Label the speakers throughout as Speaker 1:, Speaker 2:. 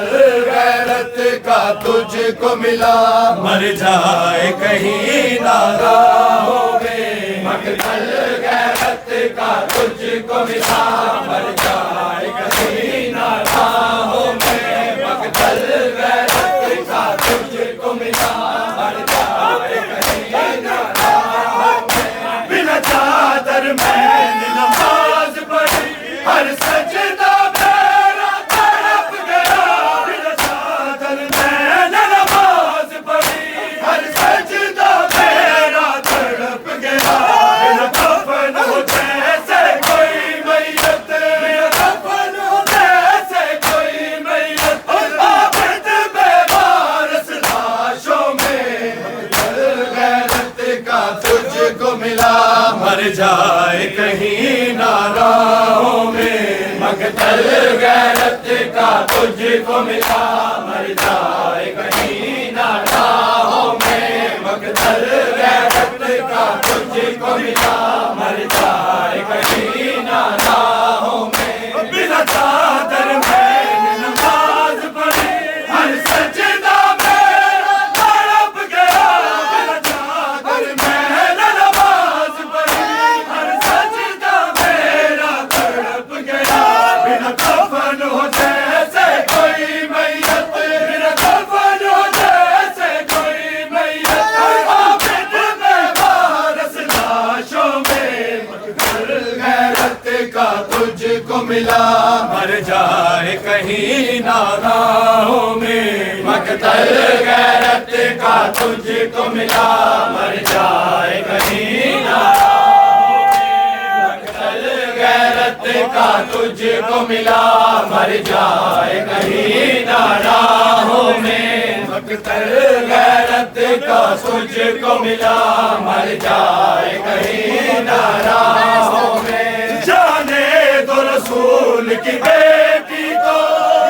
Speaker 1: غیرت کا تجھ کو ملا، مر جائے کہیں ناراہوں میں، مقتل غیرت کا تجھ کو ملا، مر جائے کہیں ناراہوں میں، مقتل غیرت کا تجھ کو ملا، مر جائے کہیں ناراہوں میں، بنا چادر میں نے نماز پڑھی، ہر سجدہ میرا تڑپ گیا، بنا چادر میں نے نماز پڑھی، ہر سجدہ میرا تڑپ گیا، بنا کفن ہو جیسے کوئی میت، بنا کفن ہو جیسے کوئی میت، عابد بے وارث لاشوں میں، مقتل غیرت کا تجھ کو ملا، مر جائے کہیں ناراہوں میں، مقتل غیرت کا تجھ کو ملا، مر جائے کہیں ناراہوں میں، مقتل غیرت کا تجھ کو ملا، مر جائے کہیں ناراہوں میں، بنا چادر میں نے نماز پڑھی، ہر سجدہ میرا تڑپ گیا، بنا چادر میں نے نماز پڑھی، ہر سجدہ میرا تڑپ گیا، بنا کفن ہو جیسے کوئی میت، بنا کفن ہو جیسے کوئی میت، عابد بے وارث لاشوں میں، مقتل غیرت کا تجھ کو ملا، مر جائے کہیں ناراہوں میں، مقتل غیرت کا تجھ کو ملا، مر جائے کہیں ناراہوں میں، مقتل غیرت کا تجھ کو ملا، مر جائے کہیں ناراہوں میں، مقتل غیرت کا تجھ کو ملا، مر جائے کہیں ناراہوں میں، جانے دو رسول کی بیٹی کو،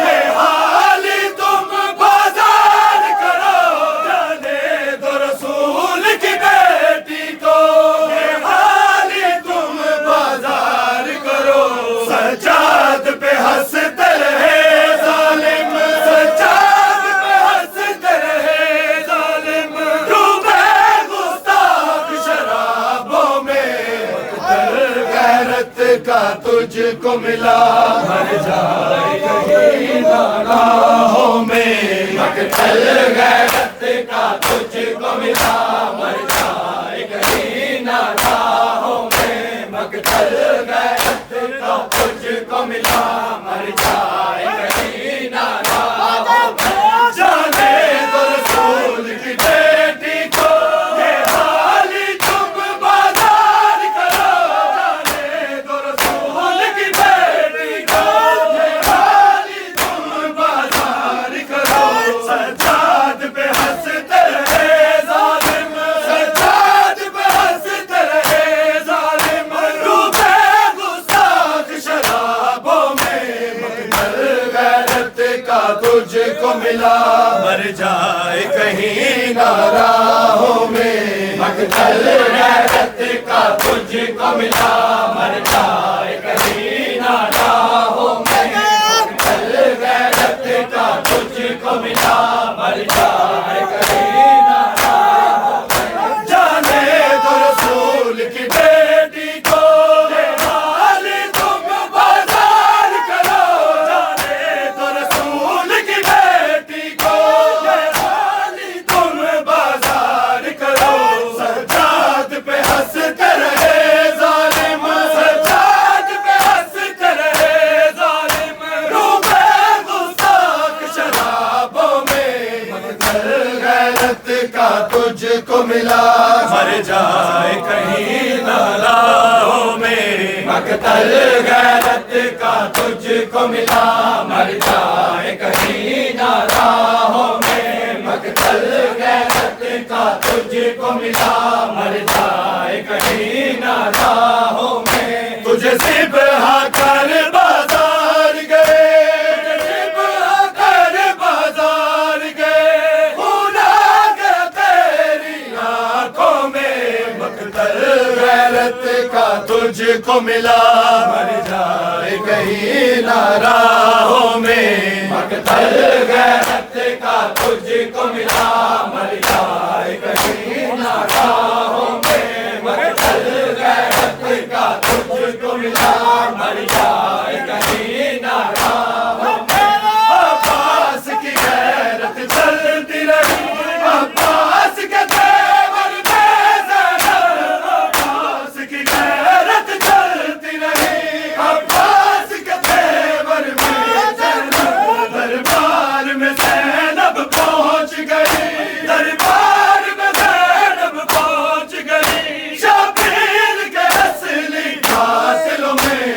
Speaker 1: یہ حال تم بازار کرو، جانے دو رسول کی بیٹی کو، یہ حال تم بازار کرو، سجاد پہ ہنستے رہے ظالم، سجاد پہ ہنستے رہے ظالم، ڈوبے گستاخ شرابوں میں، مقتل غیرت کا تجھ کو ملا، مر جائے کہیں ناراہوں میں، مقتل غیرت کا تجھ کو ملا، مر جائے کہیں ناراہوں میں، مقتل غیرت کا تجھ کو ملا، مر جائے کہیں ناراہوں میں، جانے دو رسول کی بیٹی کو، یہ حال تم بازار کرو، جانے دو رسول کی بیٹی کو، یہ حال تم بازار کرو، سجاد پہ ہنستے رہے ظالم، سجاد پہ ہنستے رہے ظالم، ڈوبے گستاخ شرابوں میں، مقتل غیرت کا تجھ کو ملا، مر جائے کہیں ناراہوں میں، مقتل غیرت کا تجھ کو ملا، مر جائے کہیں ناراہوں میں، مقتل غیرت کا تجھ کو ملا، مر جائے کہیں ناراہوں میں، جانے دو رسول کی بیٹی کو، یہ حال تم بازار کرو، جانے دو رسول کی بیٹی کو، یہ حال تم بازار کرو، سجاد پہ ہنستے رہے ظالم، سجاد پہ ہنستے رہے ظالم، ڈوبے گستاخ شرابوں میں، مقتل غیرت کا تجھ کو ملا، مر جائے کہیں ناراہوں میں، مقتل غیرت کا تجھ کو ملا، مر جائے کہیں ناراہوں میں، مقتل غیرت کا تجھ کو ملا، مر جائے کہیں ناراہوں میں، تجھے ذبح کر بازار گئے، تجھے ذبح کر بازار گئے، خون آ گیا تیری آنکھوں میں، مقتل غیرت کا تجھ کو ملا، مر جائے کہیں نہ راہوں میں، مقتل غیرت کا تجھ کو ملا، مر جائے کہیں نہ راہوں میں، مقتل غیرت کا تجھ کو ملا، مر جائے کہیں نہ راہوں میں۔ عباس کی غیرت چلتی رہی، عباس کے تیور میں زینب، عباس کی غیرت چلتی رہی، عباس کے تیور میں زینب، دربار میں زینب پہنچ گئی، دربار میں زینب پہنچ گئی، شبیر کے اصلی قاتلوں میں،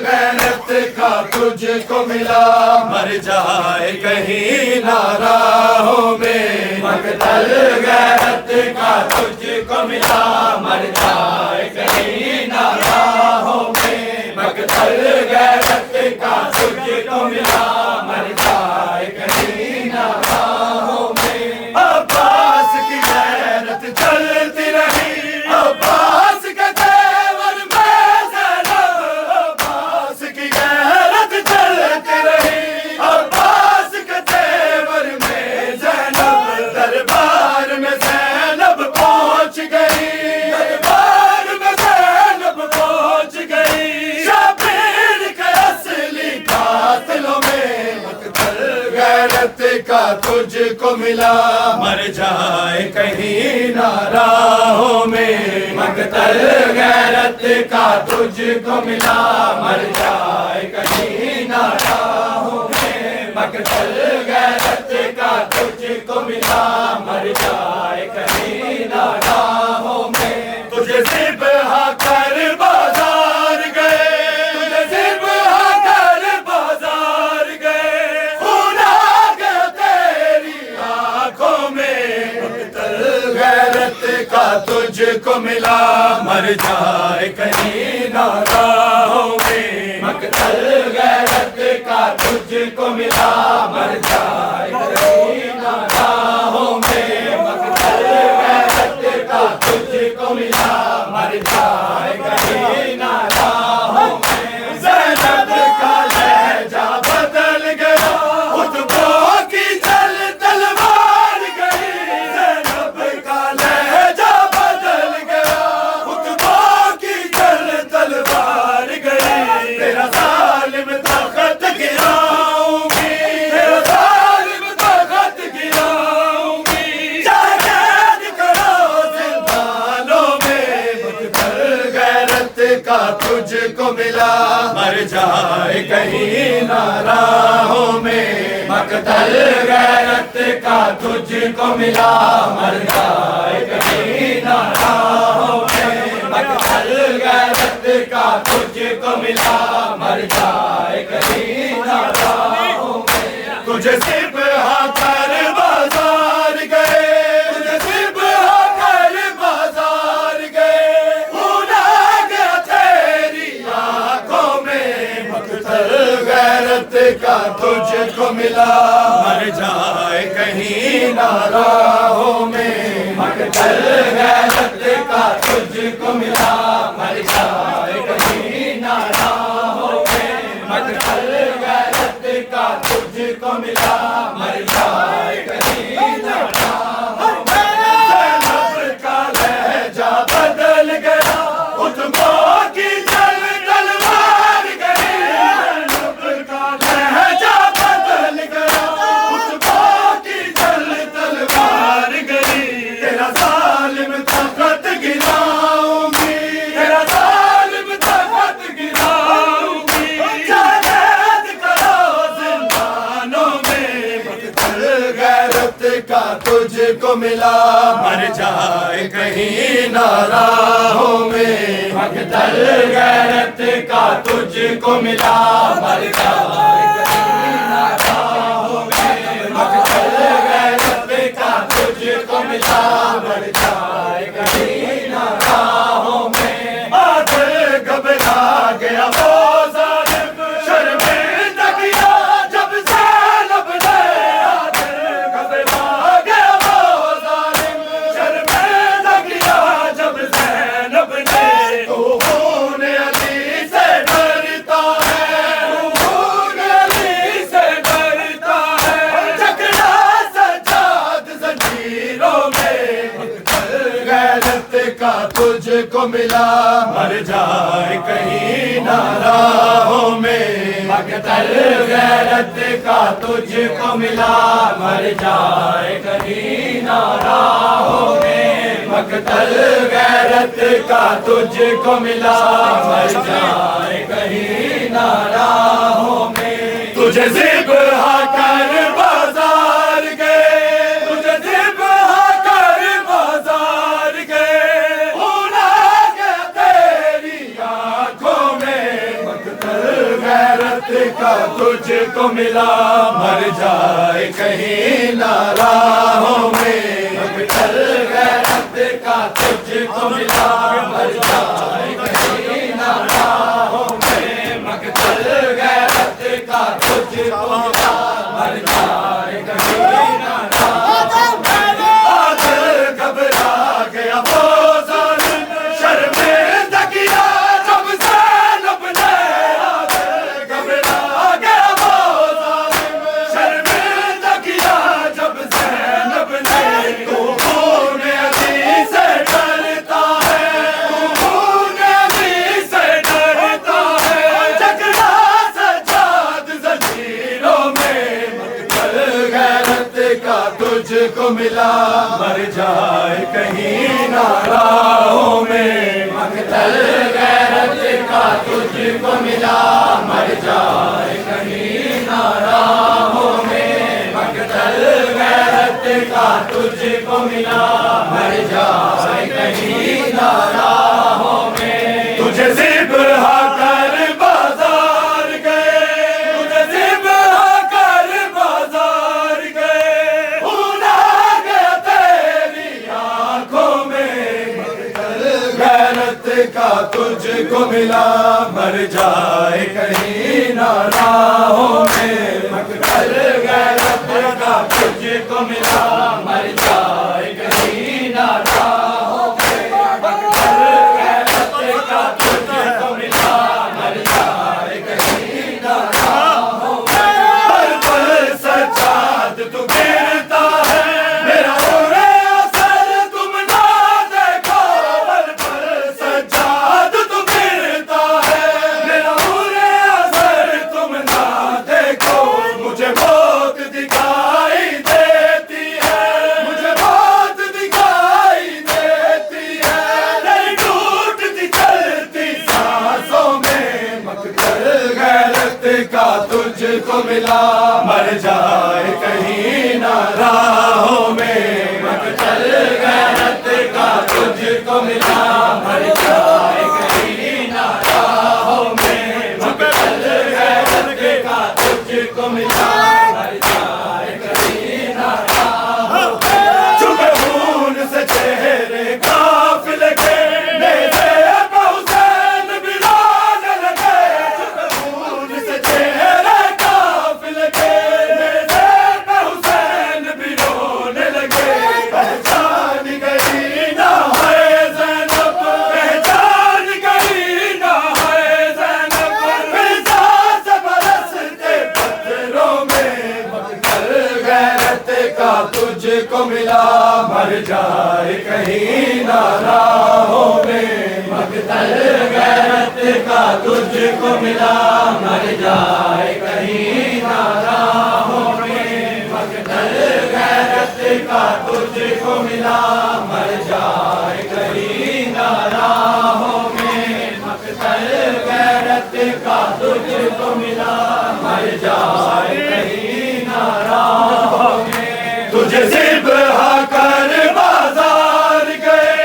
Speaker 1: غیرت کا تجھ کو ملا، مر جائے کہیں نہ راہوں میں، مقتل غیرت کا تجھ کو ملا، مر جائے کہیں نہ راہوں میں، مقتل غیرت کا تجھ کو ملا، مر جائے کہیں نہ راہوں میں۔ عباس کی غیرت چلتی رہی، عباس کے تیور میں زینب، عباس کی غیرت چلتی رہی، عباس کے تیور میں زینب، دربار میں زینب پہنچ گئی، دربار میں زینب پہنچ گئی، شبیر کے اصلی قاتلوں میں، مقتل غیرت کا تجھ کو ملا، مر جائے کہیں نہ راہوں میں، مقتل غیرت کا تجھ کو ملا، مر جائے کہیں نہ راہوں میں، مقتل غیرت کا تجھ کو ملا، مر جائے کہیں نہ راہوں میں۔ تجھے ذبح کر بازار گئے، تجھے ذبح کر بازار گئے، خون آ گیا تیری آنکھوں میں، مقتل غیرت کا تجھ کو ملا، مر جائے کہیں نہ راہوں میں، مقتل غیرت کا تجھ کو ملا، مر جائے کہیں نہ راہوں میں، مقتل غیرت کا تجھ کو ملا، مر جائے کہیں نہ راہوں میں۔ زینب کا لہجہ بدل گیا، خطبوں کی چل تلوار گئی، زینب کا لہجہ بدل گیا، خطبوں کی چل تلوار گئی، تیرا ظالم تخت گراؤں گی، تیرا ظالم تخت گراؤں گی، جاگید کرو زندانوں میں، مقتل غیرت کا تجھ کو ملا، مر جائے کہیں نہ راہوں میں، مقتل غیرت کا تجھ کو ملا، مر جائے کہیں نہ راہوں میں، مقتل غیرت کا تجھ کو ملا، مر جائے کہیں نہ راہوں میں۔ تجھے ذبح کر بازار گئے، تجھے ذبح کر بازار گئے، خون آ گیا تیری آنکھوں میں، مقتل غیرت کا تجھ کو ملا، مر جائے کہیں نہ راہوں میں، مقتل غیرت کا تجھ کو ملا، مر جائے کہیں نہ راہوں میں، مقتل غیرت کا تجھ کو ملا، مر جائے کہیں نہ راہوں میں۔ زینب کا لہجہ بدل گیا، خطبوں کی چل تلوار گئی، زینب کا لہجہ بدل گیا، خطبوں کی چل تلوار گئی، تیرا ظالم تخت گراؤں گی، تیرا ظالم تخت گراؤں گی، جاگید کرو زندانوں میں، مقتل غیرت کا تجھ کو ملا، مر جائے کہیں نہ راہوں میں، مقتل غیرت کا تجھ کو ملا، مر جائے کہیں نہ راہوں میں، مقتل غیرت کا تجھ کو ملا، مر جائے کہیں نہ راہوں میں۔ عادل گھبرا گیا وہ ظالم، شرمندہ کیا جب زینب نے، عادل گھبرا گیا وہ ظالم، شرمندہ کیا جب زینب کا تجھ کو ملا، مر جائے کہیں نہ راہوں میں، مقتل غیرت کا تجھ کو ملا، مر جائے کہیں نہ راہوں میں، مقتل غیرت کا تجھ کو ملا، مر جائے کہیں نہ راہوں میں، تجھے ذبح کر بازار گئے، تجھے ذبح کر بازار گئے، خون آ گیا تیری آنکھوں میں، مقتل غیرت کا تجھ کو ملا، مر جائے کہیں نہ راہوں میں، مقتل غیرت کا تجھ کو ملا، مر جائے کہیں نہ راہوں میں، مقتل غیرت کا تجھ کو ملا، مر جائے کہیں نہ راہوں میں، عادل گھبرا گیا وہ ظالم، شرمندہ کیا جب زینب نے، عادل گھبرا گیا وہ ظالم، شرمندہ کیا جب زینب نے، تو خون علی سے ڈرتا ہے، تو خون علی سے ڈرتا ہے، جھگڑا سجاد زنجیروں میں، مقتل غیرت کا تجھ کو ملا، مر جائے کہیں نہ راہوں میں، مقتل غیرت کا تجھ کو ملا، مر جائے کہیں نہ راہوں میں، مقتل غیرت کا تجھ کو ملا، مر جائے کہیں نہ راہوں میں، تجھے ذبح کر بازار گئے، تجھے ذبح کر بازار گئے، خون آ گیا تیری آنکھوں میں، مقتل غیرت کا تجھ کو ملا، مر جائے کہیں نہ راہوں میں، مقتل غیرت کا تجھ کو ملا، مر جائے کہیں نہ راہوں میں، مقتل غیرت کا تجھ کو ملا، مر جائے کہیں نہ راہوں میں، ہر پل سجاد تو گرتا ہے، میرا عمر اثر تم نہ دیکھو، ہر پل سجاد تو گرتا ہے، میرا عمر اثر تم نہ دیکھو، مجھے موت دکھائی دیتی ہے، مجھے موت دکھائی دیتی ہے، نہیں ٹوٹتی چلتی سانسوں میں، مقتل غیرت کا تجھ کو ملا، مر جائے کہیں نہ راہوں میں، مقتل غیرت کا تجھ کو ملا، مر جائے کہیں نہ راہوں میں، مقتل غیرت کا تجھ کو ملا، مر جائے کہیں نہ راہوں میں، چھپے خون سے چہرے قافلے کے، نیزے پہ حسین بلانے لگے، چھپے خون سے چہرے قافلے کے، نیزے پہ حسین بلانے لگے، پہچان گئی نہ ہے زینب، پہچان گئی نہ ہے زینب، فضا سے برستے پتھروں میں، مقتل غیرت کا تجھ کو ملا، مر جائے کہیں نہ راہوں میں، مقتل غیرت کا تجھ کو ملا، مر جائے کہیں نہ راہوں میں، مقتل غیرت کا تجھ کو ملا، مر جائے کہیں نہ راہوں میں، مقتل غیرت کا تجھ کو ملا، مر جائے کہیں نہ راہوں میں، تجھے ذبح کر بازار گئے،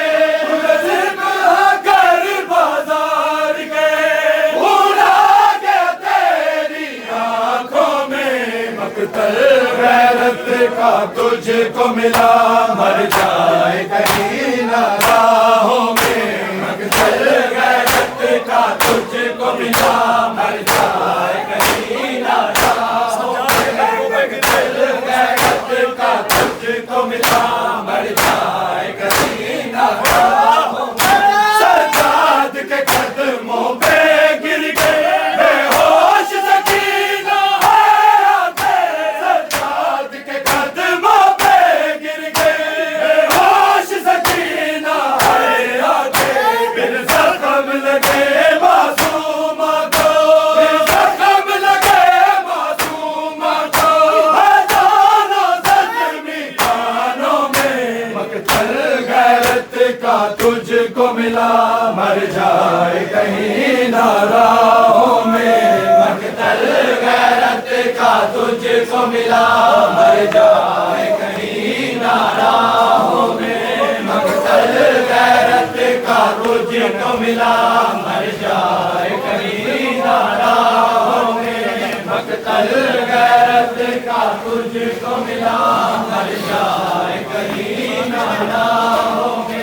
Speaker 1: تجھے ذبح کر بازار گئے، خون آ گیا تیری آنکھوں میں، مقتل غیرت کا تجھ کو ملا، مر جائے کہیں نہ راہوں میں، مقتل غیرت کا تجھ کو ملا، مر جائے کہیں نہ راہوں میں، مقتل غیرت کا تجھ کو ملا، مر جائے کہیں نہ راہوں میں، سجاد کے قدموں پہ گر گئے، بے ہوش سکینہ ہے آتے، سجاد کے قدموں پہ گر گئے، کا تجھ کو ملا مر جائے کہیں نہ راہوں میں مقتل غیرت کا تجھ کو ملا مر جائے کہیں نہ راہوں میں مقتل غیرت کا تجھ کو ملا مر جائے کہیں نہ راہوں میں مقتل غیرت کا تجھ کو ملا مر جائے کہیں نہ راہوں میں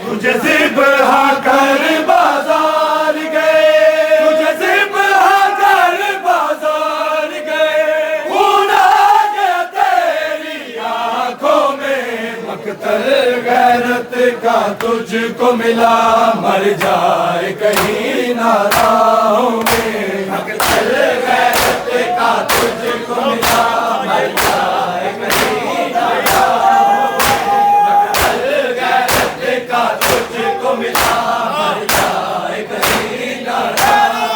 Speaker 1: تجھے ذبح کر بازار گئے تجھے ذبح کر بازار گئے خون آ گیا تیری آنکھوں میں مقتل غیرت کا تجھ کو ملا مر جائے کہیں نہ راہوں میں مقتل غیرت کا تجھ کو ملا مر جائے کہیں نہ راہوں میں مقتل غیرت کا تجھ کو ملا مر جائے کہیں نہ راہوں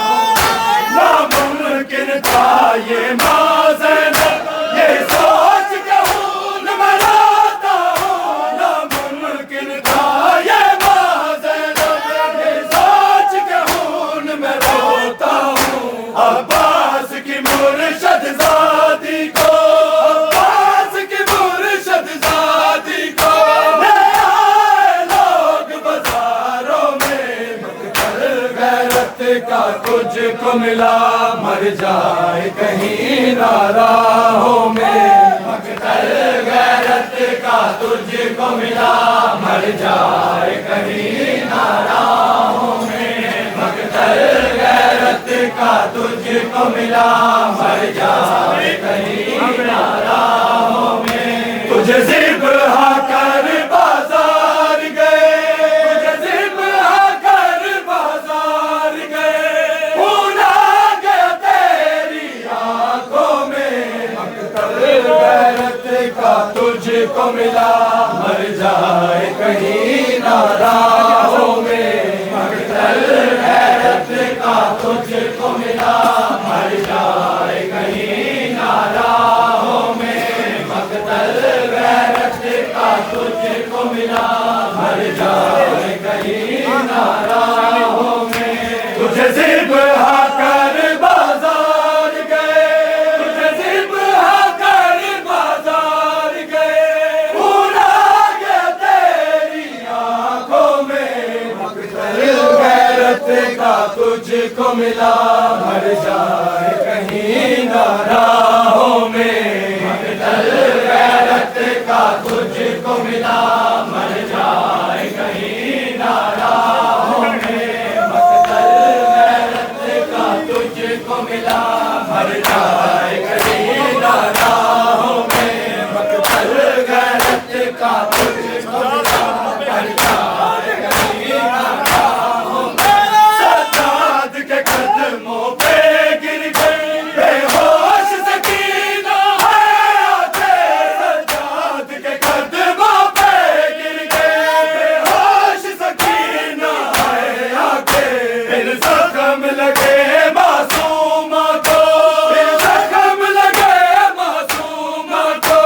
Speaker 1: میں ناممکن تھا یہ ماں زینب یہ سوچ کے خون مراتا ہوں ناممکن تھا یہ ماں زینب یہ سوچ کے خون میں روتا ہوں عباس کی مرشد زادی کو عباس کی مرشد زادی کو لے آئے لوگ بازاروں میں مقتل غیرت کا تجھ کو ملا مر جائے کہیں نہ راہوں میں مقتل غیرت کا تجھ کو ملا مر جائے کہیں نہ راہوں میں مقتل غیرت کا تجھ کو ملا مر جائے کہیں نہ راہوں میں تجھے ذبح کر بازار گئے تجھے ذبح کر بازار گئے خون آ گیا تیری آنکھوں میں مقتل غیرت کا تجھ کو ملا مر جائے کہیں نہ راہوں میں مقتل غیرت کا تجھ کو ملا مر جائے کہیں نہ راہوں میں مقتل غیرت کا تجھ کو ملا مر جائے کہیں نہ راہوں میں تجھے ذبح کر بازار گئے تجھے ذبح کر بازار گئے خون آ گیا تیری آنکھوں میں مقتل غیرت کا تجھ کو ملا مر جائے کہیں نہ راہوں میں مقتل غیرت کا تجھ کو ملا مر جائے کہیں نہ راہوں میں مقتل غیرت کا تجھ کو ملا مر جائے کہیں نہ راہوں میں مقتل غیرت کا تجھ کو ملا مر جائے کہیں نہ راہوں میں سجاد کے قدموں پہ گر گئی بے ہوش سکینہ ہے آتے سجاد کے قدموں پہ گر گئے بے ہوش سکینہ ہے آتے پھر زخم لگے معصومہ کو پھر زخم لگے معصومہ کو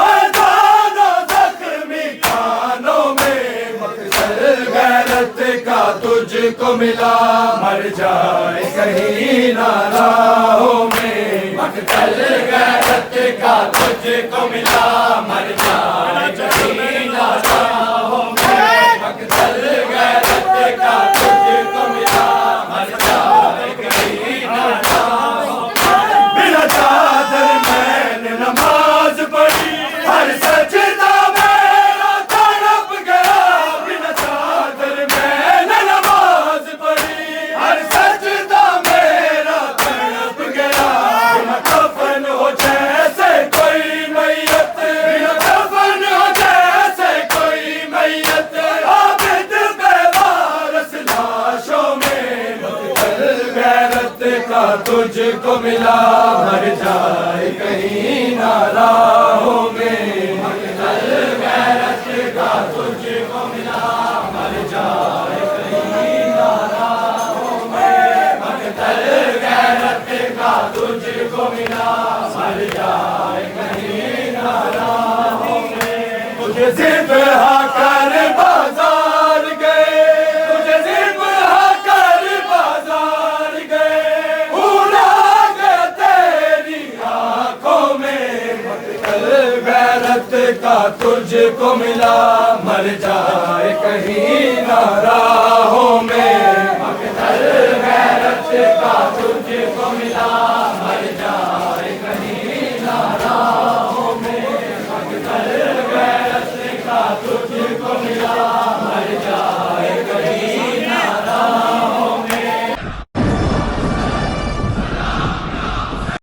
Speaker 1: اذان و زخمی کانوں میں مقتل غیرت کا تجھ کو ملا مر جائے کہیں نہ راہوں میں مقتل غیرت کا تجھ کو ملا مر جائے کہیں نہ راہوں میں مقتل غیرت کا تجھ کو ملا مر جائے کہیں نہ راہوں میں بلا چادر میں نے نماز پڑھی ہر سجدہ میرا تڑپ گیا بلا چادر میں نے نماز پڑھی ہر سجدہ میرا تڑپ گیا بلا کفن ہو جیسے کوئی میت بلا کفن ہو جیسے کوئی میت عابد بے وارث لاشوں میں مقتل غیرت کا تجھ کو ملا مر جائے کہیں نہ راہوں میں مقتل غیرت کا تجھ کو ملا مر جائے کہیں نہ راہوں میں مقتل غیرت کا تجھ کو ملا مر جائے کہیں نہ راہوں میں تجھے ذبح کر بازار تجھ کو ملا مر جائے کہیں نہ راہوں میں، مقتل غیرت کا تجھ کو ملا